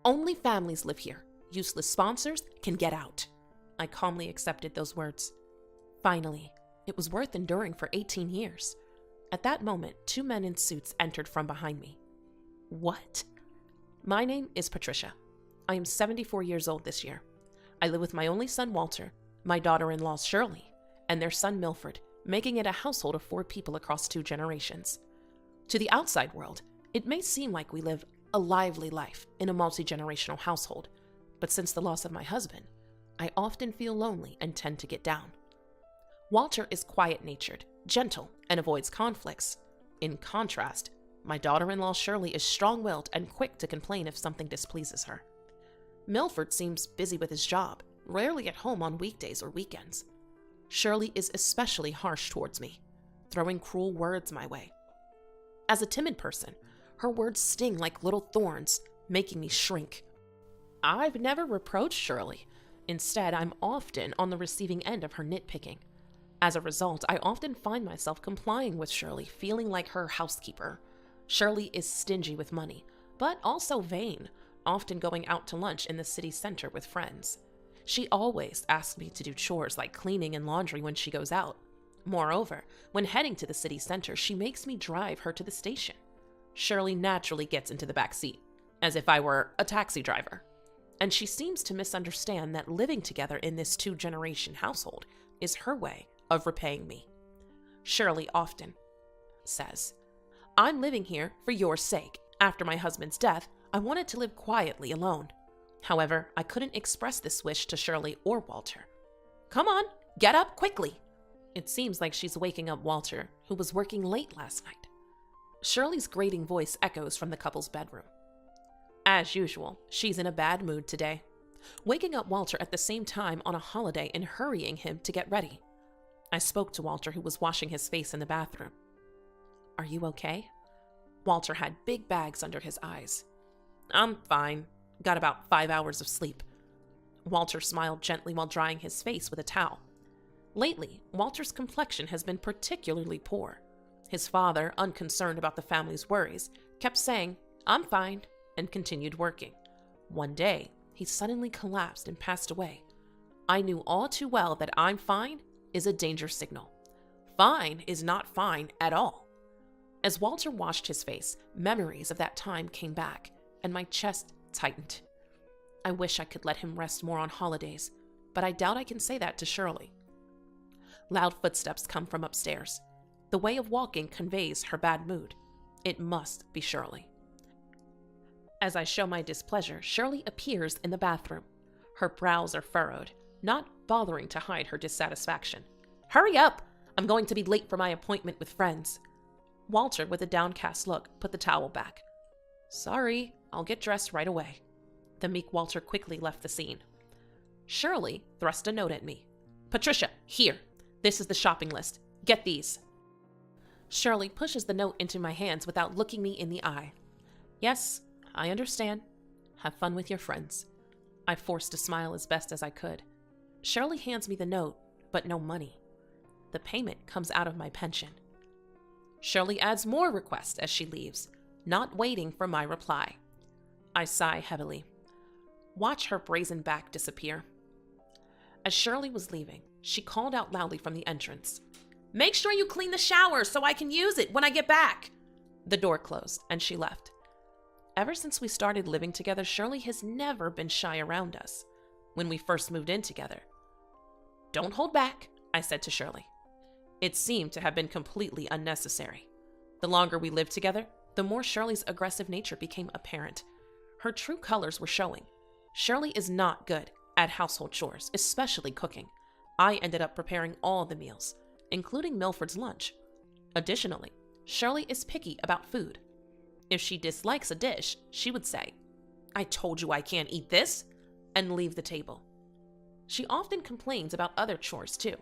Only families live here. Useless sponsors can get out. I calmly accepted those words. Finally, it was worth enduring for 18 years. At that moment, 2 men in suits entered from behind me. What? My name is Patricia. I am 74 years old this year. I live with my only son, Walter, my daughter-in-law, Shirley, and their son, Milford, making it a household of 4 people across 2 generations. To the outside world, it may seem like we live a lively life in a multi-generational household, but since the loss of my husband, I often feel lonely and tend to get down. Walter is quiet-natured, gentle, and avoids conflicts. In contrast, my daughter-in-law Shirley is strong-willed and quick to complain if something displeases her. Milford seems busy with his job, rarely at home on weekdays or weekends. Shirley is especially harsh towards me, throwing cruel words my way. As a timid person, her words sting like little thorns, making me shrink. I've never reproached Shirley. Instead, I'm often on the receiving end of her nitpicking. As a result, I often find myself complying with Shirley, feeling like her housekeeper. Shirley is stingy with money, but also vain, often going out to lunch in the city center with friends. She always asks me to do chores like cleaning and laundry when she goes out. Moreover, when heading to the city center, she makes me drive her to the station. Shirley naturally gets into the back seat, as if I were a taxi driver. And she seems to misunderstand that living together in this 2-generation household is her way of repaying me. Shirley often says, "I'm living here for your sake. After my husband's death, I wanted to live quietly alone. However, I couldn't express this wish to Shirley or Walter. Come on, get up quickly." It seems like she's waking up Walter, who was working late last night. Shirley's grating voice echoes from the couple's bedroom. As usual, she's in a bad mood today, waking up Walter at the same time on a holiday and hurrying him to get ready. I spoke to Walter, who was washing his face in the bathroom. "Are you okay?" Walter had big bags under his eyes. "I'm fine. Got about 5 hours of sleep." Walter smiled gently while drying his face with a towel. Lately, Walter's complexion has been particularly poor. His father, unconcerned about the family's worries, kept saying, "I'm fine," and continued working. One day, he suddenly collapsed and passed away. I knew all too well that "I'm fine" is a danger signal. Fine is not fine at all. As Walter washed his face, memories of that time came back, and my chest tightened. I wish I could let him rest more on holidays, but I doubt I can say that to Shirley. Loud footsteps come from upstairs. The way of walking conveys her bad mood. It must be Shirley. As I show my displeasure, Shirley appears in the bathroom. Her brows are furrowed, not bothering to hide her dissatisfaction. "Hurry up! I'm going to be late for my appointment with friends." Walter, with a downcast look, put the towel back. "Sorry, I'll get dressed right away." The meek Walter quickly left the scene. Shirley thrust a note at me. "Patricia, here. This is the shopping list. Get these." Shirley pushes the note into my hands without looking me in the eye. "Yes, I understand. Have fun with your friends." I forced a smile as best as I could. Shirley hands me the note, but no money. The payment comes out of my pension. Shirley adds more requests as she leaves, not waiting for my reply. I sigh heavily. Watch her brazen back disappear. As Shirley was leaving, she called out loudly from the entrance, "Make sure you clean the shower so I can use it when I get back." The door closed, and she left. Ever since we started living together, Shirley has never been shy around us. When we first moved in together, "Don't hold back," I said to Shirley. It seemed to have been completely unnecessary. The longer we lived together, the more Shirley's aggressive nature became apparent. Her true colors were showing. Shirley is not good at household chores, especially cooking. I ended up preparing all the meals, including Milford's lunch. Additionally, Shirley is picky about food. If she dislikes a dish, she would say, "I told you I can't eat this," and leave the table. She often complains about other chores too.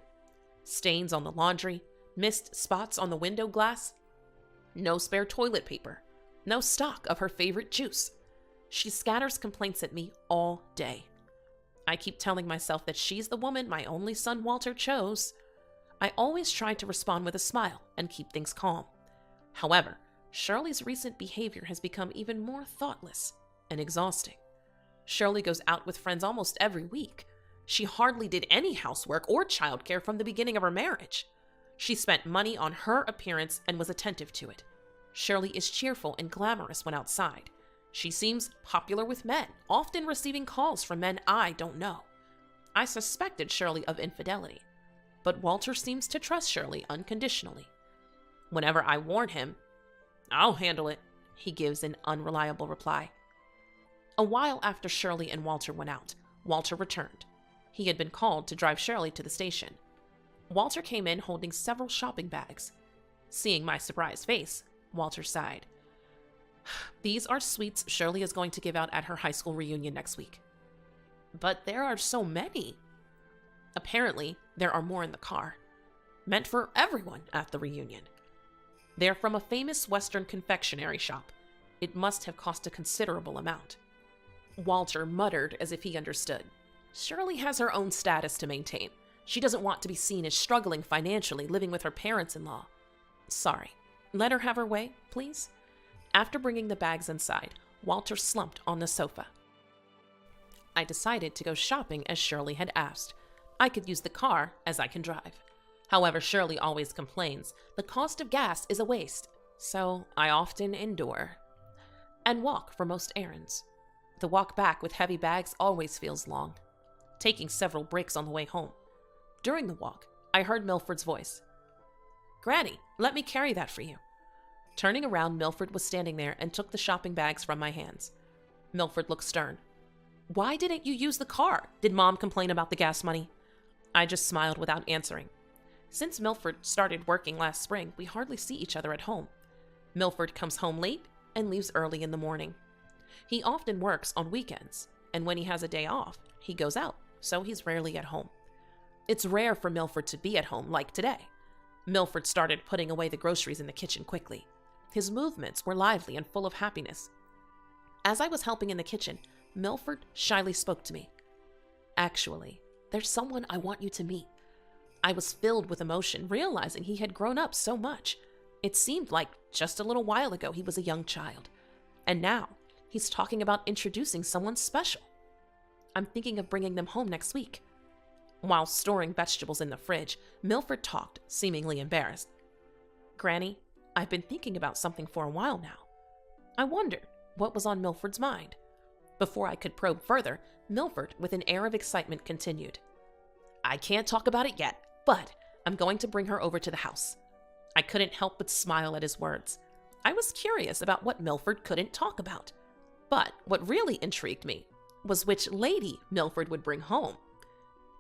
Stains on the laundry, missed spots on the window glass, no spare toilet paper, no stock of her favorite juice. She scatters complaints at me all day. I keep telling myself that she's the woman my only son Walter chose. I always try to respond with a smile and keep things calm. However, Shirley's recent behavior has become even more thoughtless and exhausting. Shirley goes out with friends almost every week. She hardly did any housework or childcare from the beginning of her marriage. She spent money on her appearance and was attentive to it. Shirley is cheerful and glamorous when outside. She seems popular with men, often receiving calls from men I don't know. I suspected Shirley of infidelity, but Walter seems to trust Shirley unconditionally. Whenever I warn him, "I'll handle it," he gives an unreliable reply. A while after Shirley and Walter went out, Walter returned. He had been called to drive Shirley to the station. Walter came in holding several shopping bags. Seeing my surprised face, Walter sighed. "These are sweets Shirley is going to give out at her high school reunion next week." "But there are so many." "Apparently, there are more in the car. Meant for everyone at the reunion. They're from a famous Western confectionery shop. It must have cost a considerable amount." Walter muttered as if he understood. Shirley has her own status to maintain. She doesn't want to be seen as struggling financially, living with her parents-in-law. Sorry. Let her have her way, please. After bringing the bags inside, Walter slumped on the sofa. I decided to go shopping as Shirley had asked. I could use the car as I can drive. However, Shirley always complains the cost of gas is a waste, so I often endure and walk for most errands. The walk back with heavy bags always feels long, taking several breaks on the way home. During the walk, I heard Milford's voice. "Granny, let me carry that for you." Turning around, Milford was standing there and took the shopping bags from my hands. Milford looked stern. "Why didn't you use the car? Did Mom complain about the gas money?" I just smiled without answering. Since Milford started working last spring, we hardly see each other at home. Milford comes home late and leaves early in the morning. He often works on weekends, and when he has a day off, he goes out, so he's rarely at home. It's rare for Milford to be at home like today. Milford started putting away the groceries in the kitchen quickly. His movements were lively and full of happiness. As I was helping in the kitchen, Milford shyly spoke to me. "Actually, there's someone I want you to meet." I was filled with emotion, realizing he had grown up so much. It seemed like just a little while ago he was a young child. And now, he's talking about introducing someone special. I'm thinking of bringing them home next week. While storing vegetables in the fridge, Milford talked, seemingly embarrassed. "Granny, I've been thinking about something for a while now." I wondered what was on Milford's mind. Before I could probe further, Milford, with an air of excitement, continued. "I can't talk about it yet, but I'm going to bring her over to the house." I couldn't help but smile at his words. I was curious about what Milford couldn't talk about. But what really intrigued me was which lady Milford would bring home.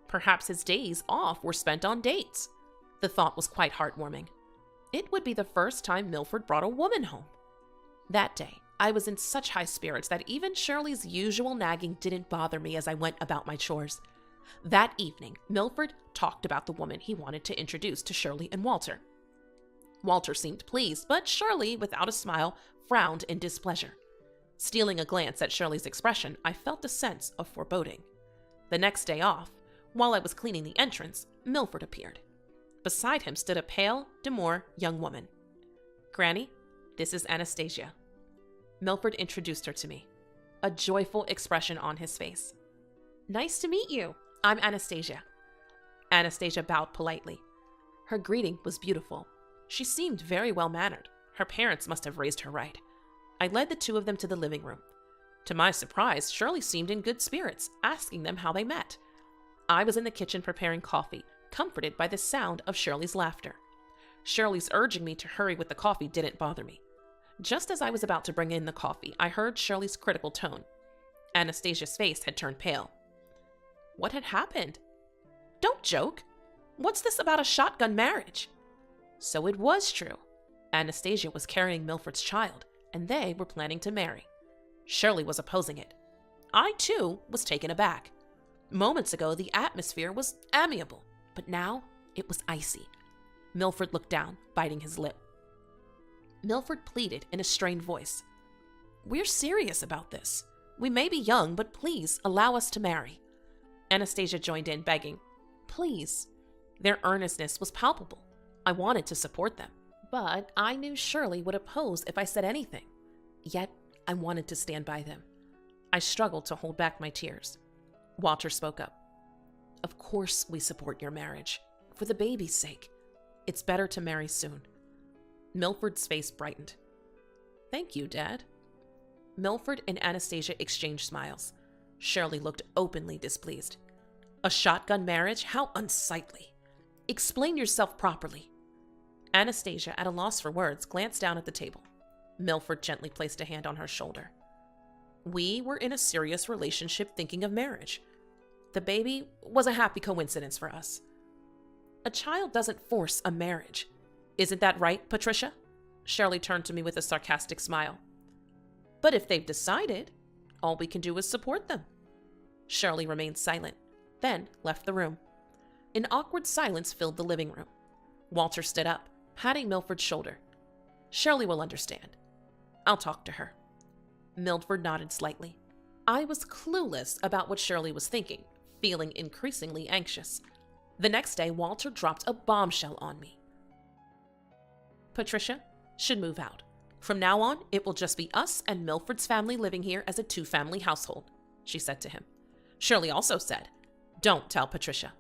Perhaps his days off were spent on dates. The thought was quite heartwarming. It would be the first time Milford brought a woman home. That day, I was in such high spirits that even Shirley's usual nagging didn't bother me as I went about my chores. That evening, Milford talked about the woman he wanted to introduce to Shirley and Walter. Walter seemed pleased, but Shirley, without a smile, frowned in displeasure. Stealing a glance at Shirley's expression, I felt a sense of foreboding. The next day off, while I was cleaning the entrance, Milford appeared. Beside him stood a pale, demure young woman. "Granny, this is Anastasia." Milford introduced her to me, a joyful expression on his face. "Nice to meet you. I'm Anastasia." Anastasia bowed politely. Her greeting was beautiful. She seemed very well-mannered. Her parents must have raised her right. I led the two of them to the living room. To my surprise, Shirley seemed in good spirits, asking them how they met. I was in the kitchen preparing coffee, comforted by the sound of Shirley's laughter. Shirley's urging me to hurry with the coffee didn't bother me. Just as I was about to bring in the coffee, I heard Shirley's critical tone. Anastasia's face had turned pale. What had happened? "Don't joke. What's this about a shotgun marriage?" So it was true. Anastasia was carrying Milford's child, and they were planning to marry. Shirley was opposing it. I, too, was taken aback. Moments ago, the atmosphere was amiable, but now it was icy. Milford looked down, biting his lip. Milford pleaded in a strained voice. "We're serious about this. We may be young, but please allow us to marry." Anastasia joined in, begging, "Please." Their earnestness was palpable. I wanted to support them, but I knew Shirley would oppose if I said anything. Yet, I wanted to stand by them. I struggled to hold back my tears. Walter spoke up. Of course we support your marriage. For the baby's sake. It's better to marry soon. Milford's face brightened. Thank you, Dad. Milford and Anastasia exchanged smiles. Shirley looked openly displeased. A shotgun marriage? How unsightly. Explain yourself properly. Anastasia, at a loss for words, glanced down at the table. Milford gently placed a hand on her shoulder. We were in a serious relationship thinking of marriage. The baby was a happy coincidence for us. A child doesn't force a marriage. Isn't that right, Patricia? Shirley turned to me with a sarcastic smile. But if they've decided, all we can do is support them. Shirley remained silent, then left the room. An awkward silence filled the living room. Walter stood up, patting Milford's shoulder. Shirley will understand. I'll talk to her. Milford nodded slightly. I was clueless about what Shirley was thinking, feeling increasingly anxious. The next day, Walter dropped a bombshell on me. Patricia should move out. From now on, it will just be us and Milford's family living here as a two-family household, she said to him. Shirley also said, Don't tell Patricia.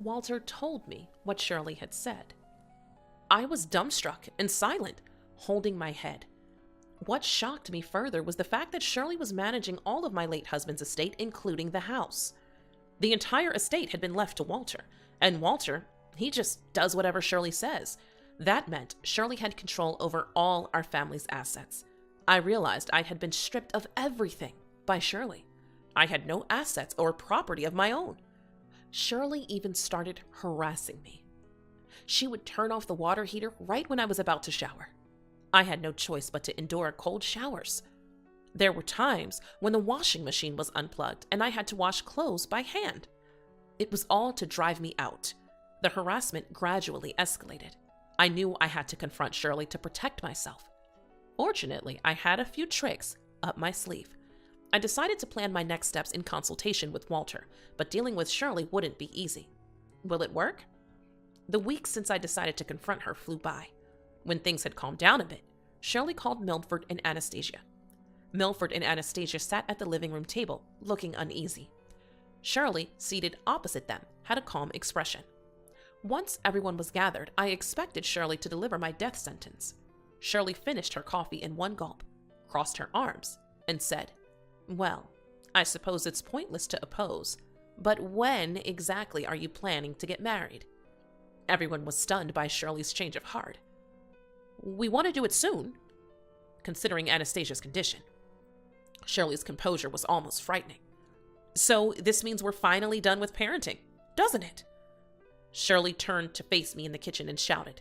Walter told me what Shirley had said. I was dumbstruck and silent, holding my head. What shocked me further was the fact that Shirley was managing all of my late husband's estate, including the house. The entire estate had been left to Walter, and Walter, he just does whatever Shirley says. That meant Shirley had control over all our family's assets. I realized I had been stripped of everything by Shirley. I had no assets or property of my own. Shirley even started harassing me. She would turn off the water heater right when I was about to shower. I had no choice but to endure cold showers. There were times when the washing machine was unplugged and I had to wash clothes by hand. It was all to drive me out. The harassment gradually escalated. I knew I had to confront Shirley to protect myself. Fortunately, I had a few tricks up my sleeve. I decided to plan my next steps in consultation with Walter, but dealing with Shirley wouldn't be easy. Will it work? The weeks since I decided to confront her flew by. When things had calmed down a bit, Shirley called Milford and Anastasia. Milford and Anastasia sat at the living room table, looking uneasy. Shirley, seated opposite them, had a calm expression. Once everyone was gathered, I expected Shirley to deliver my death sentence. Shirley finished her coffee in one gulp, crossed her arms, and said, Well, I suppose it's pointless to oppose, but when exactly are you planning to get married? Everyone was stunned by Shirley's change of heart. We want to do it soon, considering Anastasia's condition. Shirley's composure was almost frightening. So this means we're finally done with parenting, doesn't it? Shirley turned to face me in the kitchen and shouted,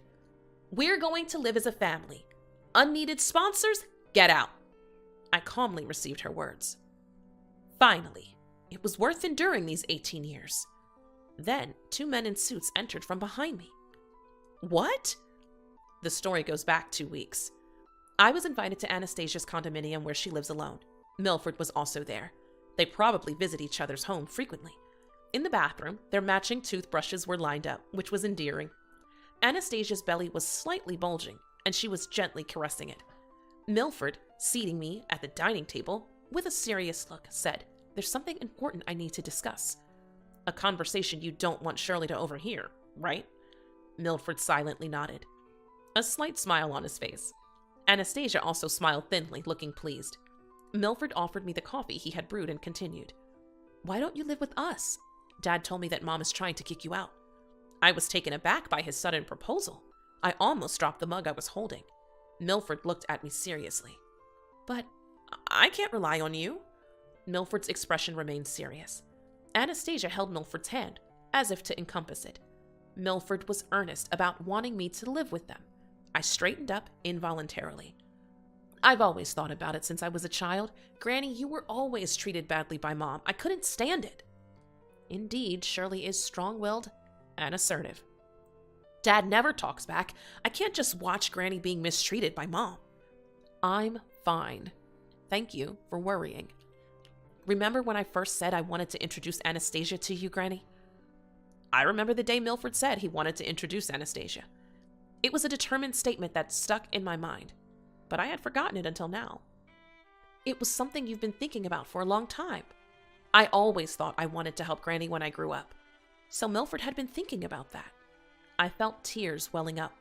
We're going to live as a family. Unneeded sponsors, get out. I calmly received her words. Finally, it was worth enduring these 18 years. Then, 2 men in suits entered from behind me. What? The story goes back 2 weeks. I was invited to Anastasia's condominium where she lives alone. Milford was also there. They probably visit each other's home frequently. In the bathroom, their matching toothbrushes were lined up, which was endearing. Anastasia's belly was slightly bulging, and she was gently caressing it. Milford, seating me at the dining table, with a serious look, said, There's something important I need to discuss. A conversation you don't want Shirley to overhear, right? Milford silently nodded. A slight smile on his face. Anastasia also smiled thinly, looking pleased. Milford offered me the coffee he had brewed and continued. Why don't you live with us? Dad told me that Mom is trying to kick you out. I was taken aback by his sudden proposal. I almost dropped the mug I was holding. Milford looked at me seriously. But I can't rely on you. Milford's expression remained serious. Anastasia held Milford's hand, as if to encompass it. Milford was earnest about wanting me to live with them. I straightened up involuntarily. I've always thought about it since I was a child. Granny, you were always treated badly by Mom. I couldn't stand it. Indeed, Shirley is strong-willed and assertive. Dad never talks back. I can't just watch Granny being mistreated by Mom. I'm fine. Thank you for worrying. Remember when I first said I wanted to introduce Anastasia to you, Granny? I remember the day Milford said he wanted to introduce Anastasia. It was a determined statement that stuck in my mind, but I had forgotten it until now. it was something you've been thinking about for a long time. I always thought I wanted to help Granny when I grew up. So Milford had been thinking about that. I felt tears welling up.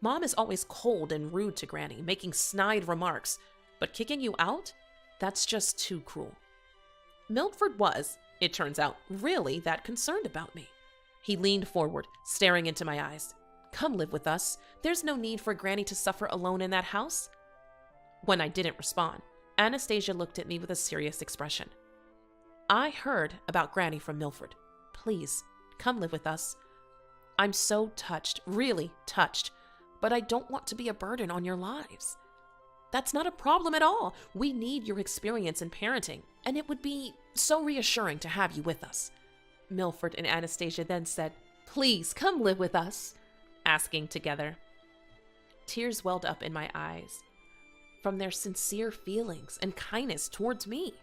Mom is always cold and rude to Granny, making snide remarks, but kicking you out? That's just too cruel. Milford was, it turns out, really that concerned about me. He leaned forward, staring into my eyes. Come live with us. There's no need for Granny to suffer alone in that house. When I didn't respond, Anastasia looked at me with a serious expression. I heard about Granny from Milford. Please, come live with us. I'm so touched, really touched, but I don't want to be a burden on your lives. That's not a problem at all. We need your experience in parenting, and it would be so reassuring to have you with us. Milford and Anastasia then said, Please, come live with us, asking together. Tears welled up in my eyes from their sincere feelings and kindness towards me.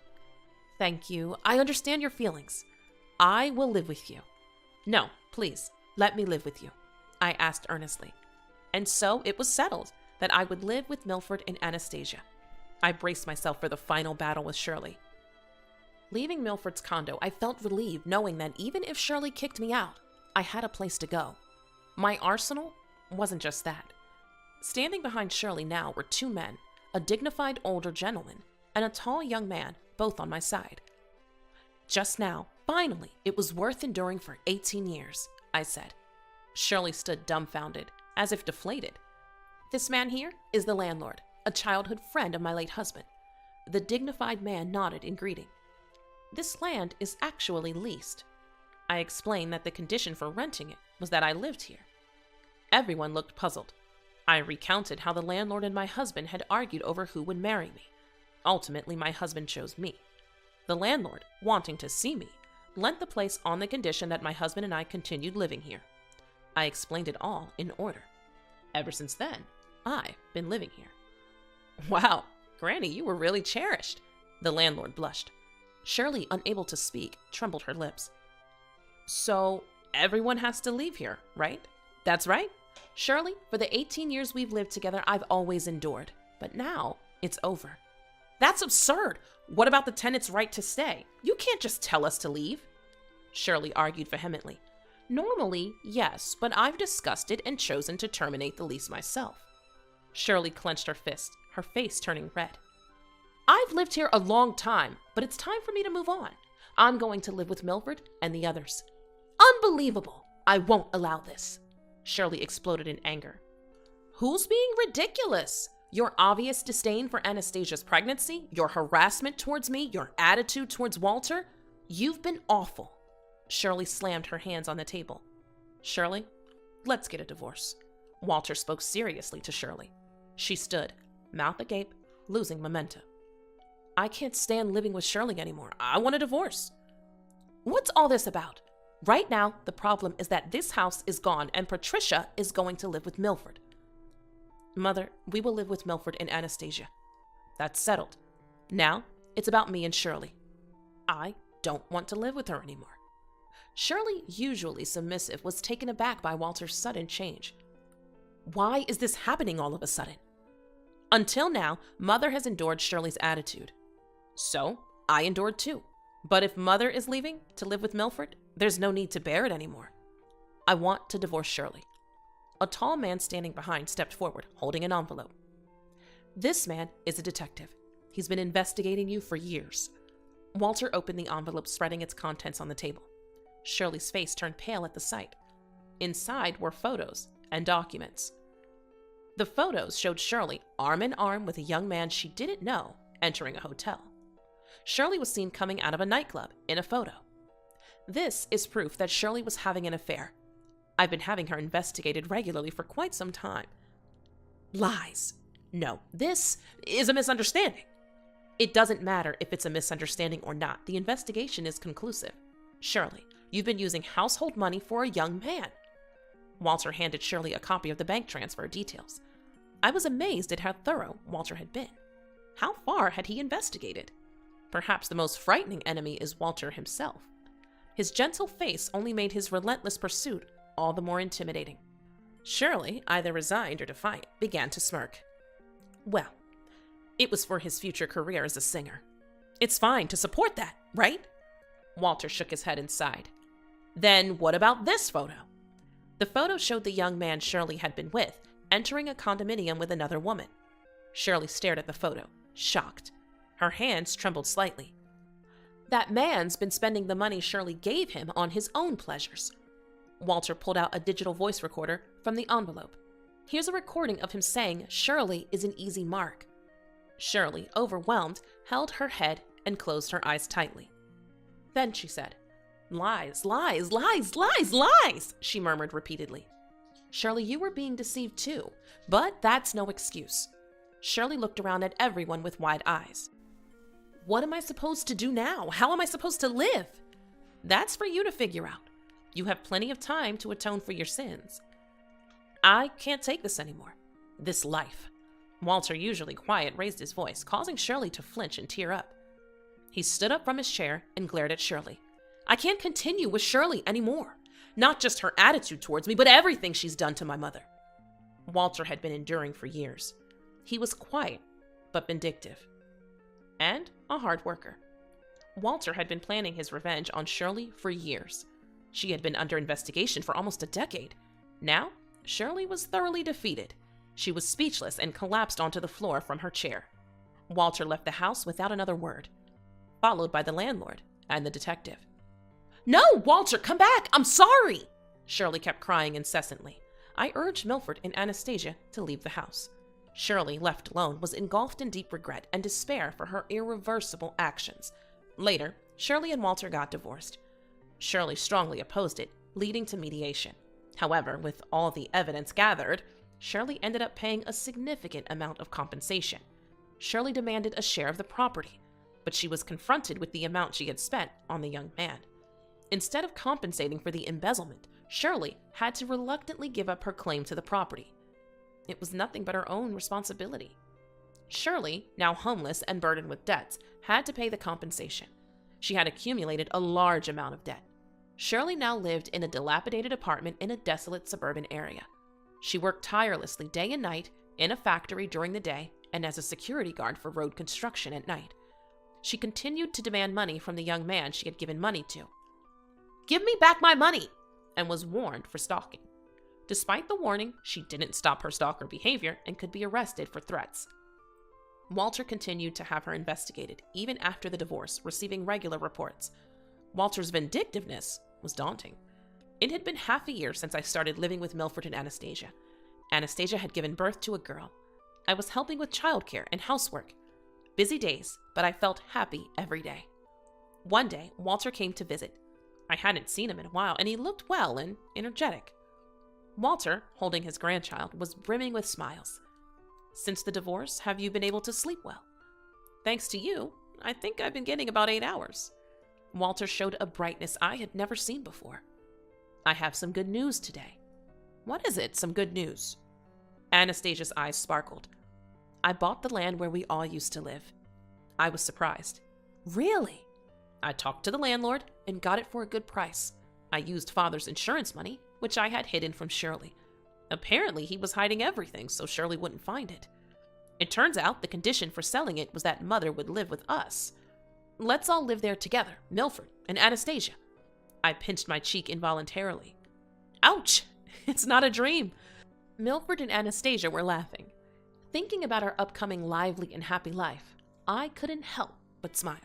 Thank you. I understand your feelings. I will live with you. No, please, let me live with you, I asked earnestly. And so it was settled that I would live with Milford and Anastasia. I braced myself for the final battle with Shirley. Leaving Milford's condo, I felt relieved knowing that even if Shirley kicked me out, I had a place to go. My arsenal wasn't just that. Standing behind Shirley now were two men, a dignified older gentleman and a tall young man, both on my side. Just now, finally, it was worth enduring for 18 years, I said. Shirley stood dumbfounded, as if deflated. This man here is the landlord, a childhood friend of my late husband. The dignified man nodded in greeting. This land is actually leased. I explained that the condition for renting it was that I lived here. Everyone looked puzzled. I recounted how the landlord and my husband had argued over who would marry me. Ultimately, my husband chose me. The landlord, wanting to see me, lent the place on the condition that my husband and I continued living here. I explained it all in order. Ever since then, I've been living here. Wow, Granny, you were really cherished. The landlord blushed. Shirley, unable to speak, trembled her lips. So, everyone has to leave here, right? That's right. Shirley, for the 18 years we've lived together, I've always endured. But now, it's over. That's absurd. What about the tenant's right to stay? You can't just tell us to leave. Shirley argued vehemently. Normally, yes, but I've discussed it and chosen to terminate the lease myself. Shirley clenched her fist, her face turning red. I've lived here a long time, but it's time for me to move on. I'm going to live with Milford and the others. Unbelievable! I won't allow this. Shirley exploded in anger. Who's being ridiculous? Your obvious disdain for Anastasia's pregnancy, your harassment towards me, your attitude towards Walter? You've been awful. Shirley slammed her hands on the table. Shirley, let's get a divorce. Walter spoke seriously to Shirley. She stood, mouth agape, losing momentum. I can't stand living with Shirley anymore. I want a divorce. What's all this about? Right now, the problem is that this house is gone and Patricia is going to live with Milford. Mother, we will live with Milford and Anastasia. That's settled. Now, it's about me and Shirley. I don't want to live with her anymore. Shirley, usually submissive, was taken aback by Walter's sudden change. Why is this happening all of a sudden? Until now, Mother has endured Shirley's attitude. So, I endured too. But if Mother is leaving to live with Milford, there's no need to bear it anymore. I want to divorce Shirley. A tall man standing behind stepped forward, holding an envelope. This man is a detective. He's been investigating you for years. Walter opened the envelope, spreading its contents on the table. Shirley's face turned pale at the sight. Inside were photos and documents. The photos showed Shirley arm in arm with a young man she didn't know entering a hotel. Shirley was seen coming out of a nightclub in a photo. This is proof that Shirley was having an affair. I've been having her investigated regularly for quite some time. Lies. No, this is a misunderstanding. It doesn't matter if it's a misunderstanding or not. The investigation is conclusive. Shirley, you've been using household money for a young man. Walter handed Shirley a copy of the bank transfer details. I was amazed at how thorough Walter had been. How far had he investigated? Perhaps the most frightening enemy is Walter himself. His gentle face only made his relentless pursuit all the more intimidating. Shirley, either resigned or defiant, began to smirk. Well, It was for his future career as a singer. It's fine to support that, right? Walter shook his head and sighed. Then what about this photo? The photo showed the young man Shirley had been with entering a condominium with another woman. Shirley stared at the photo, shocked. Her hands trembled slightly. That man's been spending the money Shirley gave him on his own pleasures. Walter pulled out a digital voice recorder from the envelope. Here's a recording of him saying Shirley is an easy mark. Shirley, overwhelmed, held her head and closed her eyes tightly. Then she said, "Lies, lies, lies, lies, lies," she murmured repeatedly. Shirley, you were being deceived too, but that's no excuse. Shirley looked around at everyone with wide eyes. What am I supposed to do now? How am I supposed to live? That's for you to figure out. You have plenty of time to atone for your sins. I can't take this anymore. This life. Walter, usually quiet, raised his voice, causing Shirley to flinch and tear up. He stood up from his chair and glared at Shirley. I can't continue with Shirley anymore. Not just her attitude towards me, but everything she's done to my mother. Walter had been enduring for years. He was quiet, but vindictive. And a hard worker. Walter had been planning his revenge on Shirley for years. She had been under investigation for almost a decade. Now, Shirley was thoroughly defeated. She was speechless and collapsed onto the floor from her chair. Walter left the house without another word, followed by the landlord and the detective. No, Walter, come back! I'm sorry! Shirley kept crying incessantly. I urged Milford and Anastasia to leave the house. Shirley, left alone, was engulfed in deep regret and despair for her irreversible actions. Later, Shirley and Walter got divorced. Shirley strongly opposed it, leading to mediation. However, with all the evidence gathered, Shirley ended up paying a significant amount of compensation. Shirley demanded a share of the property, but she was confronted with the amount she had spent on the young man. Instead of compensating for the embezzlement, Shirley had to reluctantly give up her claim to the property. It was nothing but her own responsibility. Shirley, now homeless and burdened with debts, had to pay the compensation. She had accumulated a large amount of debt. Shirley now lived in a dilapidated apartment in a desolate suburban area. She worked tirelessly day and night in a factory during the day and as a security guard for road construction at night. She continued to demand money from the young man she had given money to. Give me back my money! And was warned for stalking. Despite the warning, she didn't stop her stalker behavior and could be arrested for threats. Walter continued to have her investigated, even after the divorce, receiving regular reports. Walter's vindictiveness was daunting. It had been half a year since I started living with Milford and Anastasia. Anastasia had given birth to a girl. I was helping with childcare and housework. Busy days, but I felt happy every day. One day, Walter came to visit. I hadn't seen him in a while, and he looked well and energetic. Walter, holding his grandchild, was brimming with smiles. Since the divorce, have you been able to sleep well? Thanks to you, I think I've been getting about 8 hours. Walter showed a brightness I had never seen before. I have some good news today. What is it, some good news? Anastasia's eyes sparkled. I bought the land where we all used to live. I was surprised. Really? I talked to the landlord and got it for a good price. I used Father's insurance money, which I had hidden from Shirley. Apparently, he was hiding everything so Shirley wouldn't find it. It turns out the condition for selling it was that Mother would live with us. Let's all live there together, Milford and Anastasia. I pinched my cheek involuntarily. Ouch! It's not a dream. Milford and Anastasia were laughing. Thinking about our upcoming lively and happy life, I couldn't help but smile.